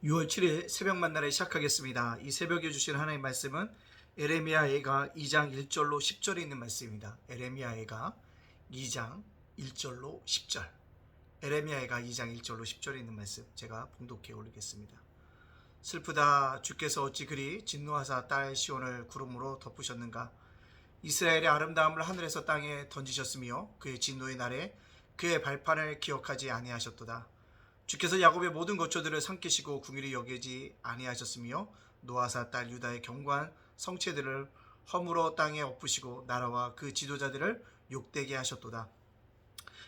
6월 7일 새벽 만나를 시작하겠습니다. 이 새벽에 주신 하나님의 말씀은 에레미야가 2장 1절로 10절에 있는 말씀입니다. 에레미야가 2장 1절로 10절. 에레미야가 2장 1절로 10절에 있는 말씀 제가 봉독해 올리겠습니다. 슬프다. 주께서 어찌 그리 진노하사 딸 시온을 구름으로 덮으셨는가. 이스라엘의 아름다움을 하늘에서 땅에 던지셨으며 그의 진노의 날에 그의 발판을 기억하지 아니하셨도다. 주께서 야곱의 모든 거처들을 삼키시고 궁일이 여기지 아니하셨으며 노아사 딸 유다의 견고한 성체들을 허물어 땅에 엎으시고 나라와 그 지도자들을 욕되게 하셨도다.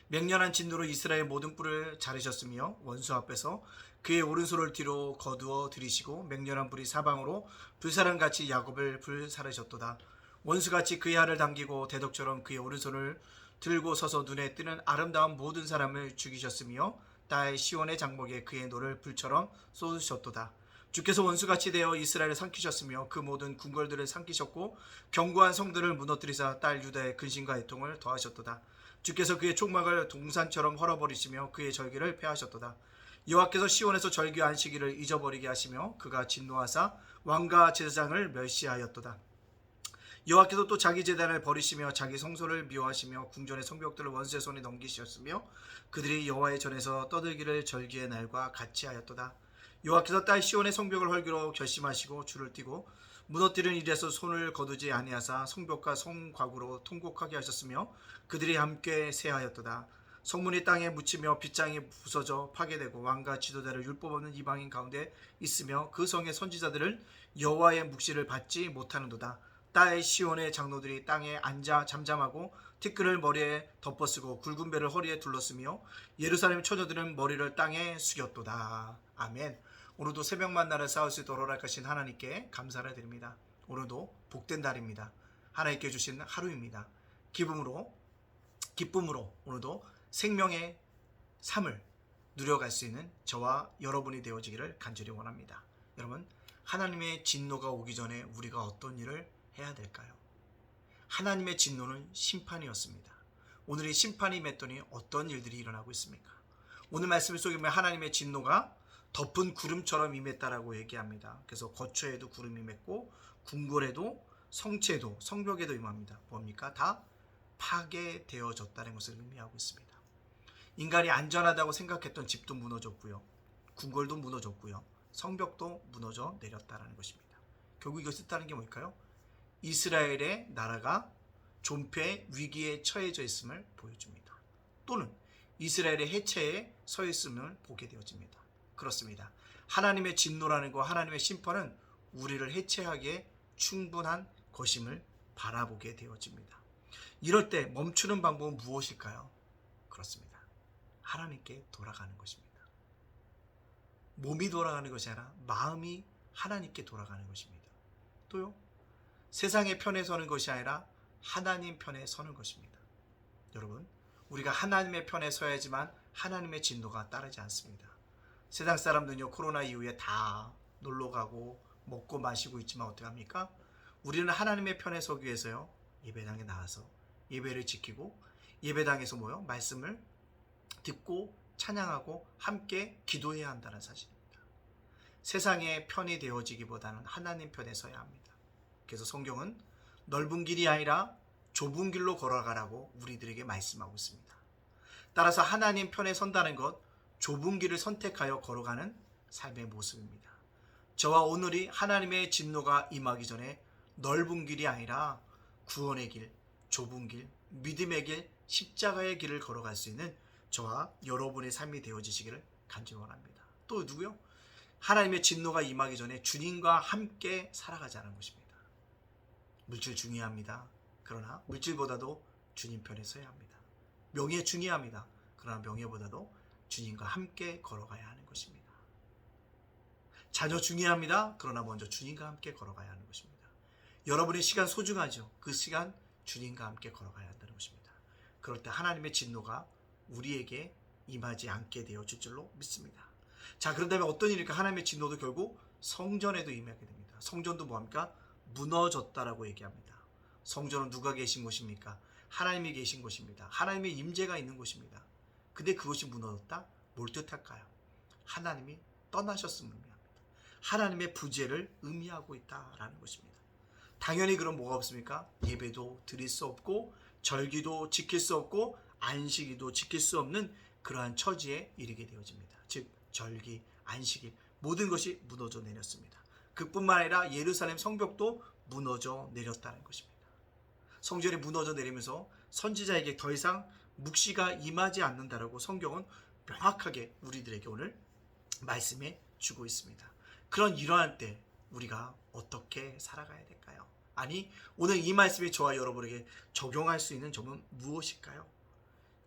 맹렬한 진노로 이스라엘 모든 뿔을 자르셨으며 원수 앞에서 그의 오른손을 뒤로 거두어 들이시고 맹렬한 불이 사방으로 불사랑같이 야곱을 불사르셨도다. 원수같이 그의 알을 당기고 대덕처럼 그의 오른손을 들고 서서 눈에 띄는 아름다운 모든 사람을 죽이셨으며 딸 시온의 장목에 그의 노를 불처럼 쏟으셨도다. 주께서 원수같이 되어 이스라엘을 삼키셨으며 그 모든 궁궐들을 삼키셨고 견고한 성들을 무너뜨리사 딸 유다의 근심과 애통을 더하셨도다. 주께서 그의 촉막을 동산처럼 헐어버리시며 그의 절기를 폐하셨도다. 여호와께서 시온에서 절기 안식일을 잊어버리게 하시며 그가 진노하사 왕과 제사장을 멸시하였도다. 여호와께서 또 자기 제단을 버리시며 자기 성소를 미워하시며 궁전의 성벽들을 원수의 손에 넘기셨으며 그들이 여호와의 전에서 떠들기를 절기의 날과 같이 하였도다. 여호와께서 딸 시온의 성벽을 헐기로 결심하시고 줄을 띠고 무너뜨리는 일에서 손을 거두지 아니하사 성벽과 성곽으로 통곡하게 하셨으며 그들이 함께 쇠하였도다. 성문이 땅에 묻히며 빗장이 부서져 파괴되고 왕과 지도자를 율법 없는 이방인 가운데 있으며 그 성의 선지자들을 여호와의 묵시를 받지 못하는도다. 딸 시온의 장로들이 땅에 앉아 잠잠하고 티끌을 머리에 덮어쓰고 굵은 배를 허리에 둘렀으며 예루살렘 처녀들은 머리를 땅에 숙였도다. 아멘. 오늘도 새벽 만나를 쌓을 수 있도록 허락하신 하나님께 감사를 드립니다. 오늘도 복된 날입니다. 하나님께 주신 하루입니다. 기쁨으로 오늘도 생명의 삶을 누려갈 수 있는 저와 여러분이 되어지기를 간절히 원합니다. 여러분, 하나님의 진노가 오기 전에 우리가 어떤 일을 해야 될까요? 하나님의 진노는 심판이었습니다. 오늘 이 심판이 맺더니 어떤 일들이 일어나고 있습니까? 오늘 말씀 속에 보면 하나님의 진노가 덮은 구름처럼 임했다라고 얘기합니다. 그래서 거처에도 구름이 임했고 궁궐에도 성체도 성벽에도 임합니다. 뭡니까? 다 파괴되어졌다는 것을 의미하고 있습니다. 인간이 안전하다고 생각했던 집도 무너졌고요. 궁궐도 무너졌고요. 성벽도 무너져 내렸다는 것입니다. 결국 이것을 뜻하는 게 뭘까요? 이스라엘의 나라가 존폐 위기에 처해져 있음을 보여줍니다. 또는 이스라엘의 해체에 서 있음을 보게 되어집니다. 그렇습니다. 하나님의 진노라는 것, 하나님의 심판은 우리를 해체하기에 충분한 것임을 바라보게 되어집니다. 이럴 때 멈추는 방법은 무엇일까요? 그렇습니다. 하나님께 돌아가는 것입니다. 몸이 돌아가는 것이 아니라 마음이 하나님께 돌아가는 것입니다. 또요, 세상의 편에 서는 것이 아니라 하나님 편에 서는 것입니다. 여러분, 우리가 하나님의 편에 서야지만 하나님의 진노가 따르지 않습니다. 세상 사람들은요, 코로나 이후에 다 놀러가고 먹고 마시고 있지만 어떡합니까? 우리는 하나님의 편에 서기 위해서요, 예배당에 나와서 예배를 지키고 예배당에서 말씀을 듣고 찬양하고 함께 기도해야 한다는 사실입니다. 세상의 편이 되어지기보다는 하나님 편에 서야 합니다. 그래서 성경은 넓은 길이 아니라 좁은 길로 걸어가라고 우리들에게 말씀하고 있습니다. 따라서 하나님 편에 선다는 것, 좁은 길을 선택하여 걸어가는 삶의 모습입니다. 저와 오늘이 하나님의 진노가 임하기 전에 넓은 길이 아니라 구원의 길, 좁은 길, 믿음의 길, 십자가의 길을 걸어갈 수 있는 저와 여러분의 삶이 되어지시기를 간절히 원합니다. 또 누구요? 하나님의 진노가 임하기 전에 주님과 함께 살아가자는 것입니다. 물질 중요합니다. 그러나 물질보다도 주님 편에 서야 합니다. 명예 중요합니다. 그러나 명예보다도 주님과 함께 걸어가야 하는 것입니다. 자녀 중요합니다. 그러나 먼저 주님과 함께 걸어가야 하는 것입니다. 여러분의 시간 소중하죠. 그 시간 주님과 함께 걸어가야 한다는 것입니다. 그럴 때 하나님의 진노가 우리에게 임하지 않게 되어질 줄로 믿습니다. 자, 그런다면 어떤 일일까? 하나님의 진노도 결국 성전에도 임하게 됩니다. 성전도 뭐합니까? 무너졌다라고 얘기합니다. 성전은 누가 계신 곳입니까? 하나님이 계신 곳입니다. 하나님의 임재가 있는 곳입니다. 근데 그것이 무너졌다? 뭘 뜻할까요? 하나님이 떠나셨음을 의미합니다. 하나님의 부재를 의미하고 있다라는 것입니다. 당연히 그럼 뭐가 없습니까? 예배도 드릴 수 없고 절기도 지킬 수 없고 안식일도 지킬 수 없는 그러한 처지에 이르게 되어집니다. 즉 절기, 안식일 모든 것이 무너져 내렸습니다. 그뿐만 아니라 예루살렘 성벽도 무너져 내렸다는 것입니다. 성전이 무너져 내리면서 선지자에게 더 이상 묵시가 임하지 않는다라고 성경은 명확하게 우리들에게 오늘 말씀해 주고 있습니다. 그런 이러한 때 우리가 어떻게 살아가야 될까요? 아니 오늘 이 말씀이 저와 여러분에게 적용할 수 있는 점은 무엇일까요?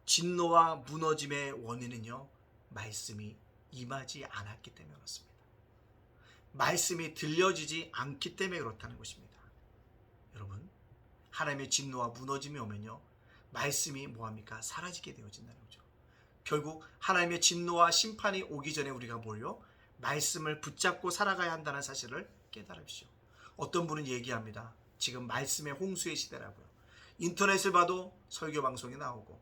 진노와 무너짐의 원인은요, 말씀이 임하지 않았기 때문에 그렇습니다. 말씀이 들려지지 않기 때문에 그렇다는 것입니다. 여러분, 하나님의 진노와 무너짐이 오면요, 말씀이 뭐합니까? 사라지게 되어진다는 거죠. 결국 하나님의 진노와 심판이 오기 전에 우리가 뭘요? 말씀을 붙잡고 살아가야 한다는 사실을 깨달으십시오. 어떤 분은 얘기합니다. 지금 말씀의 홍수의 시대라고요. 인터넷을 봐도 설교 방송이 나오고,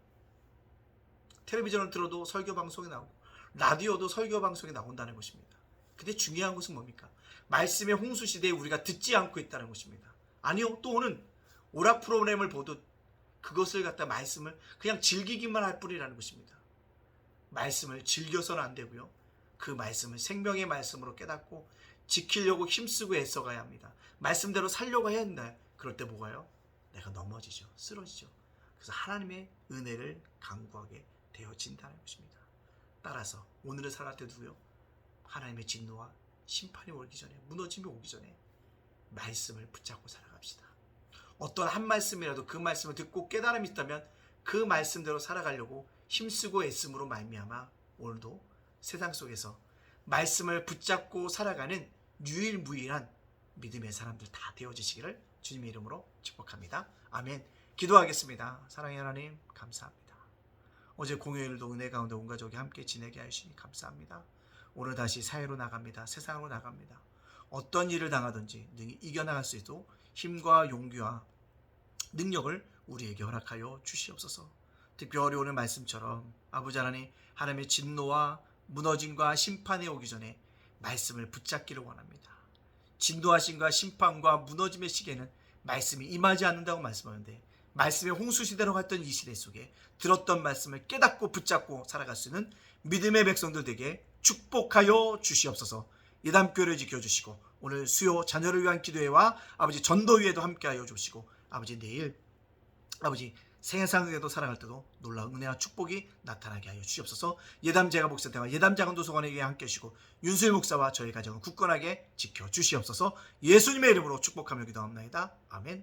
텔레비전을 들어도 설교 방송이 나오고, 라디오도 설교 방송이 나온다는 것입니다. 근데 중요한 것은 뭡니까? 말씀의 홍수 시대에 우리가 듣지 않고 있다는 것입니다. 아니요, 또 오는 오락 프로그램을 보듯 그것을 갖다 말씀을 그냥 즐기기만 할 뿐이라는 것입니다. 말씀을 즐겨서는 안 되고요. 그 말씀을 생명의 말씀으로 깨닫고 지키려고 힘쓰고 애써가야 합니다. 말씀대로 살려고 해야 한다. 그럴 때 뭐가요? 내가 넘어지죠. 쓰러지죠. 그래서 하나님의 은혜를 간구하게 되어진다는 것입니다. 따라서 오늘을 살아갈 때도요, 하나님의 진노와 심판이 오기 전에, 무너짐이 오기 전에 말씀을 붙잡고 살아갑시다. 어떤 한 말씀이라도 그 말씀을 듣고 깨달음이 있다면 그 말씀대로 살아가려고 힘쓰고 애씀으로 말미암아 오늘도 세상 속에서 말씀을 붙잡고 살아가는 유일무이한 믿음의 사람들 다 되어지시기를 주님의 이름으로 축복합니다. 아멘. 기도하겠습니다. 사랑의 하나님 감사합니다. 어제 공휴일도 은혜 가운데 온 가족이 함께 지내게 하시니 감사합니다. 오늘 다시 사회로 나갑니다. 세상으로 나갑니다. 어떤 일을 당하든지 능히 이겨나갈 수 있도록 힘과 용기와 능력을 우리에게 허락하여 주시옵소서. 특별히 오늘 말씀처럼 아버지 하나님, 하나님의 진노와 무너짐과 심판이 오기 전에 말씀을 붙잡기를 원합니다. 진노하심과 심판과 무너짐의 시기에는 말씀이 임하지 않는다고 말씀하는데, 말씀의 홍수시대로 갔던 이 시대 속에 들었던 말씀을 깨닫고 붙잡고 살아갈 수 있는 믿음의 백성들 되게 축복하여 주시옵소서. 예담교회를 지켜주시고 오늘 수요 자녀를 위한 기도회와 아버지 전도위에도 함께하여 주시고, 아버지 내일 아버지 세상에도 살아갈 때도 놀라운 은혜와 축복이 나타나게 하여 주시옵소서. 예담 제가 목사대와 예담 자간도서관에게 함께 하시고 윤수일 목사와 저희 가정을 굳건하게 지켜주시옵소서. 예수님의 이름으로 축복하며 기도합니다. 아멘.